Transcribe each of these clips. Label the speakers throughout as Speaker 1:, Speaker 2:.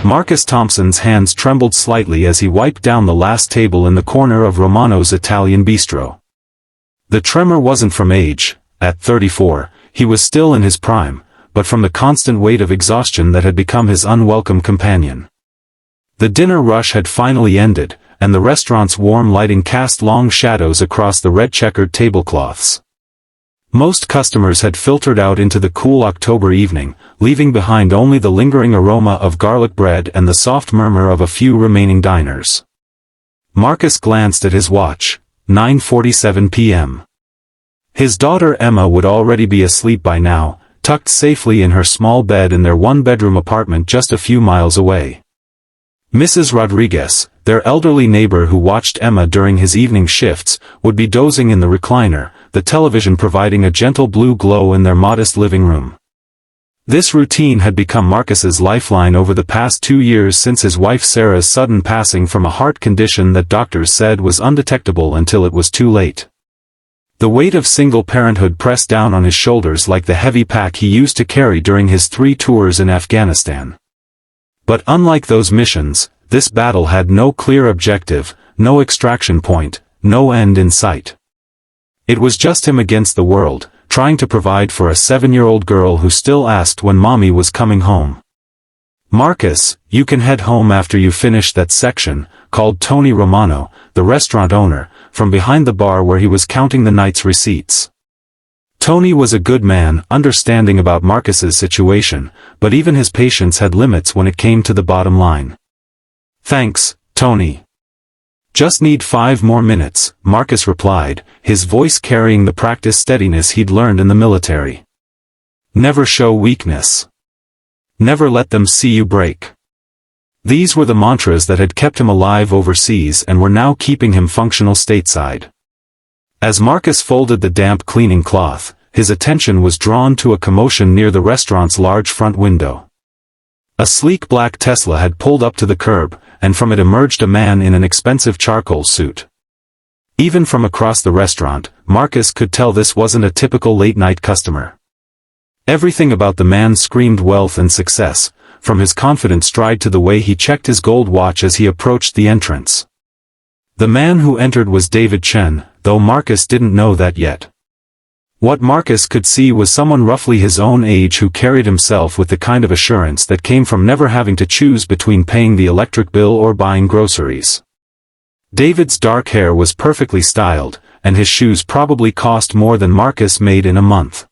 Speaker 1: Marcus Thompson's hands trembled slightly as he wiped down the last table in the corner of Romano's Italian bistro. The tremor wasn't from age. At 34, he was still in his prime, but from the constant weight of exhaustion that had become his unwelcome companion. The dinner rush had finally ended, and the restaurant's warm lighting cast long shadows across the red-checkered tablecloths. Most customers had filtered out into the cool October evening, leaving behind only the lingering aroma of garlic bread and the soft murmur of a few remaining diners. Marcus glanced at his watch. 9:47 p.m. His daughter Emma would already be asleep by now, tucked safely in her small bed in their one-bedroom apartment just a few miles away. Mrs. Rodriguez, their elderly neighbor who watched Emma during his evening shifts, would be dozing in the recliner, the television providing a gentle blue glow in their modest living room. This routine had become Marcus's lifeline over the past 2 years since his wife Sarah's sudden passing from a heart condition that doctors said was undetectable until it was too late. The weight of single parenthood pressed down on his shoulders like the heavy pack he used to carry during his 3 tours in Afghanistan. But unlike those missions, this battle had no clear objective, no extraction point, no end in sight. It was just him against the world, trying to provide for a 7-year-old girl who still asked when mommy was coming home. "Marcus, you can head home after you finish that section," called Tony Romano, the restaurant owner, from behind the bar where he was counting the night's receipts. Tony was a good man, understanding about Marcus's situation, but even his patience had limits when it came to the bottom line. "Thanks, Tony. Just need 5 more minutes," Marcus replied, his voice carrying the practiced steadiness he'd learned in the military. "Never show weakness. Never let them see you break." These were the mantras that had kept him alive overseas and were now keeping him functional stateside. As Marcus folded the damp cleaning cloth, his attention was drawn to a commotion near the restaurant's large front window. A sleek black Tesla had pulled up to the curb, and from it emerged a man in an expensive charcoal suit. Even from across the restaurant, Marcus could tell this wasn't a typical late-night customer. Everything about the man screamed wealth and success, from his confident stride to the way he checked his gold watch as he approached the entrance. The man who entered was David Chen, though Marcus didn't know that yet. What Marcus could see was someone roughly his own age who carried himself with the kind of assurance that came from never having to choose between paying the electric bill or buying groceries. David's dark hair was perfectly styled, and his shoes probably cost more than Marcus made in a month.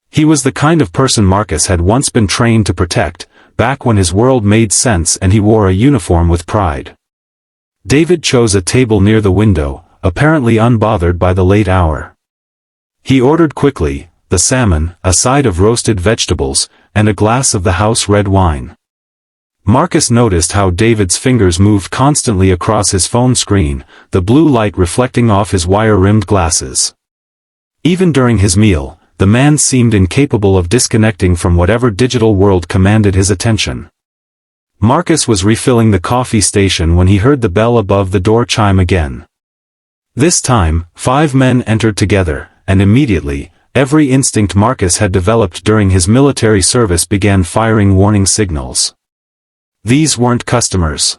Speaker 1: He was the kind of person Marcus had once been trained to protect, back when his world made sense and he wore a uniform with pride. David chose a table near the window, apparently unbothered by the late hour. He ordered quickly, the salmon, a side of roasted vegetables, and a glass of the house red wine. Marcus noticed how David's fingers moved constantly across his phone screen, the blue light reflecting off his wire-rimmed glasses. Even during his meal, the man seemed incapable of disconnecting from whatever digital world commanded his attention. Marcus was refilling the coffee station when he heard the bell above the door chime again. This time, 5 men entered together, and immediately, every instinct Marcus had developed during his military service began firing warning signals. These weren't customers.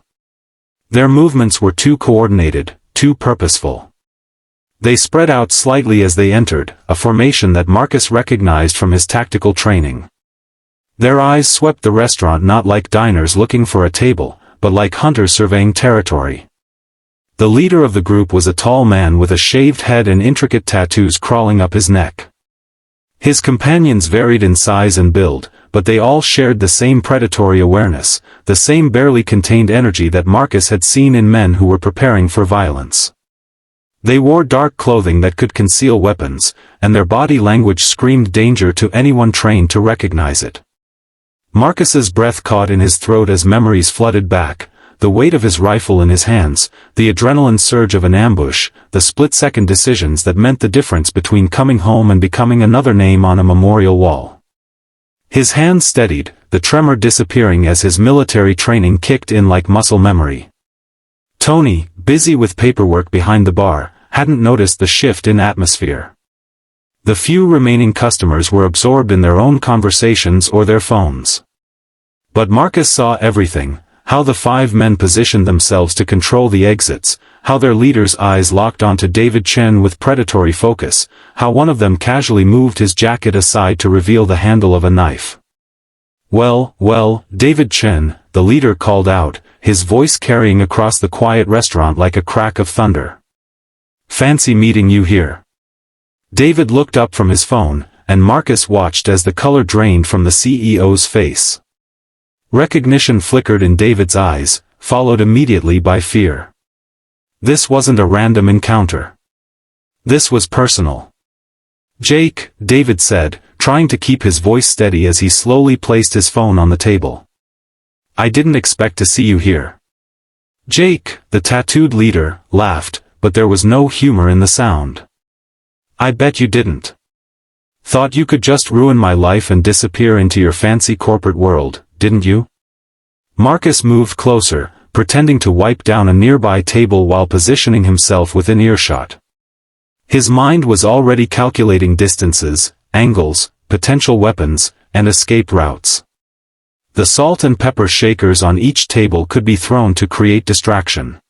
Speaker 1: Their movements were too coordinated, too purposeful. They spread out slightly as they entered, a formation that Marcus recognized from his tactical training. Their eyes swept the restaurant not like diners looking for a table, but like hunters surveying territory. The leader of the group was a tall man with a shaved head and intricate tattoos crawling up his neck. His companions varied in size and build, but they all shared the same predatory awareness, the same barely contained energy that Marcus had seen in men who were preparing for violence. They wore dark clothing that could conceal weapons, and their body language screamed danger to anyone trained to recognize it. Marcus's breath caught in his throat as memories flooded back, the weight of his rifle in his hands, the adrenaline surge of an ambush, the split-second decisions that meant the difference between coming home and becoming another name on a memorial wall. His hands steadied, the tremor disappearing as his military training kicked in like muscle memory. Tony, busy with paperwork behind the bar, hadn't noticed the shift in atmosphere. The few remaining customers were absorbed in their own conversations or their phones. But Marcus saw everything, how the 5 men positioned themselves to control the exits, how their leader's eyes locked onto David Chen with predatory focus, how one of them casually moved his jacket aside to reveal the handle of a knife. Well, David Chen, the leader called out, his voice carrying across the quiet restaurant like a crack of thunder. Fancy meeting you here. David looked up from his phone, and Marcus watched as the color drained from the CEO's face. Recognition flickered in David's eyes, followed immediately by fear. This wasn't a random encounter. This was personal. Jake, David said, trying to keep his voice steady as he slowly placed his phone on the table. I didn't expect to see you here. Jake, the tattooed leader, laughed, but there was no humor in the sound. I bet you didn't. Thought you could just ruin my life and disappear into your fancy corporate world, didn't you? Marcus moved closer, pretending to wipe down a nearby table while positioning himself within earshot. His mind was already calculating distances, angles, potential weapons, and escape routes. The salt and pepper shakers on each table could be thrown to create distraction.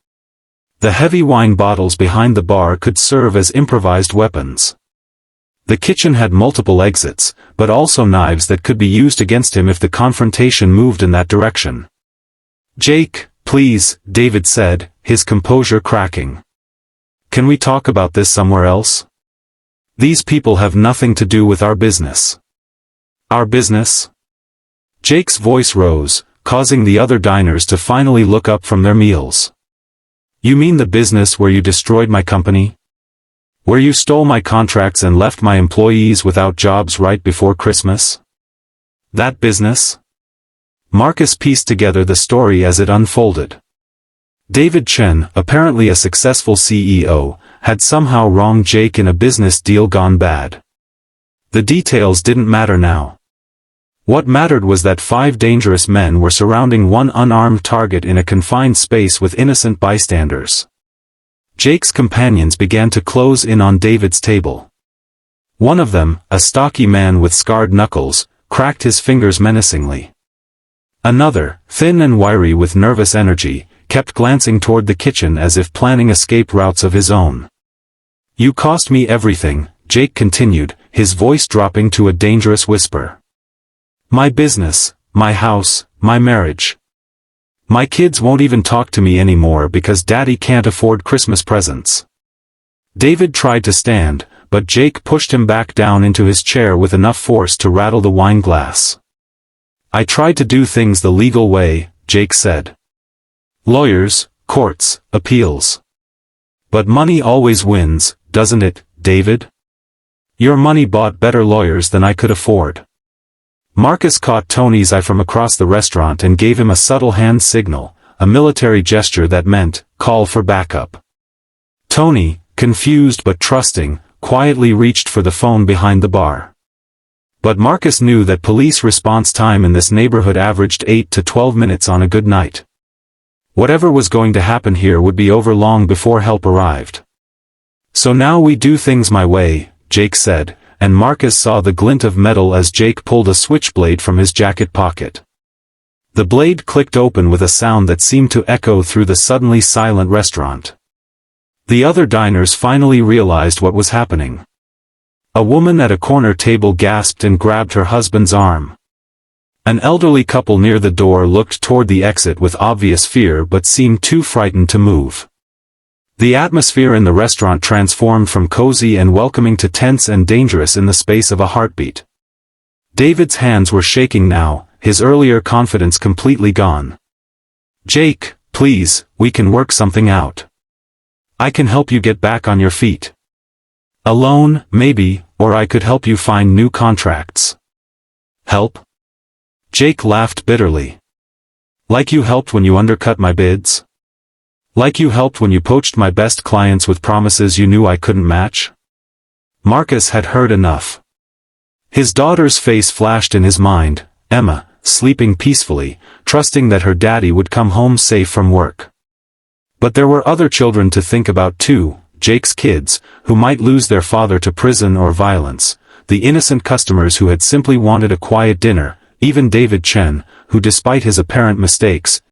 Speaker 1: The heavy wine bottles behind the bar could serve as improvised weapons. The kitchen had multiple exits, but also knives that could be used against him if the confrontation moved in that direction. Jake, please, David said, his composure cracking. Can we talk about this somewhere else? These people have nothing to do with our business. Our business? Jake's voice rose, causing the other diners to finally look up from their meals. You mean the business where you destroyed my company? Where you stole my contracts and left my employees without jobs right before Christmas? That business? Marcus pieced together the story as it unfolded. David Chen, apparently a successful CEO, had somehow wronged Jake in a business deal gone bad. The details didn't matter now. What mattered was that 5 dangerous men were surrounding one unarmed target in a confined space with innocent bystanders. Jake's companions began to close in on David's table. One of them, a stocky man with scarred knuckles, cracked his fingers menacingly. Another, thin and wiry with nervous energy, kept glancing toward the kitchen as if planning escape routes of his own. You cost me everything, Jake continued, his voice dropping to a dangerous whisper. My business, my house, my marriage. My kids won't even talk to me anymore because Daddy can't afford Christmas presents. David tried to stand, but Jake pushed him back down into his chair with enough force to rattle the wine glass. I tried to do things the legal way, Jake said. Lawyers, courts, appeals. But money always wins, doesn't it, David? Your money bought better lawyers than I could afford. Marcus caught Tony's eye from across the restaurant and gave him a subtle hand signal, a military gesture that meant, call for backup. Tony, confused but trusting, quietly reached for the phone behind the bar. But Marcus knew that police response time in this neighborhood averaged 8 to 12 minutes on a good night. Whatever was going to happen here would be over long before help arrived. So now we do things my way, Jake said, and Marcus saw the glint of metal as Jake pulled a switchblade from his jacket pocket. The blade clicked open with a sound that seemed to echo through the suddenly silent restaurant. The other diners finally realized what was happening. A woman at a corner table gasped and grabbed her husband's arm. An elderly couple near the door looked toward the exit with obvious fear but seemed too frightened to move. The atmosphere in the restaurant transformed from cozy and welcoming to tense and dangerous in the space of a heartbeat. David's hands were shaking now, his earlier confidence completely gone. Jake, please, we can work something out. I can help you get back on your feet. Alone, maybe, or I could help you find new contracts. Help? Jake laughed bitterly. Like you helped when you undercut my bids? Like you helped when you poached my best clients with promises you knew I couldn't match? Marcus had heard enough. His daughter's face flashed in his mind, Emma, sleeping peacefully, trusting that her daddy would come home safe from work. But there were other children to think about too, Jake's kids, who might lose their father to prison or violence, the innocent customers who had simply wanted a quiet dinner, Even David Chen, who despite his apparent mistakes,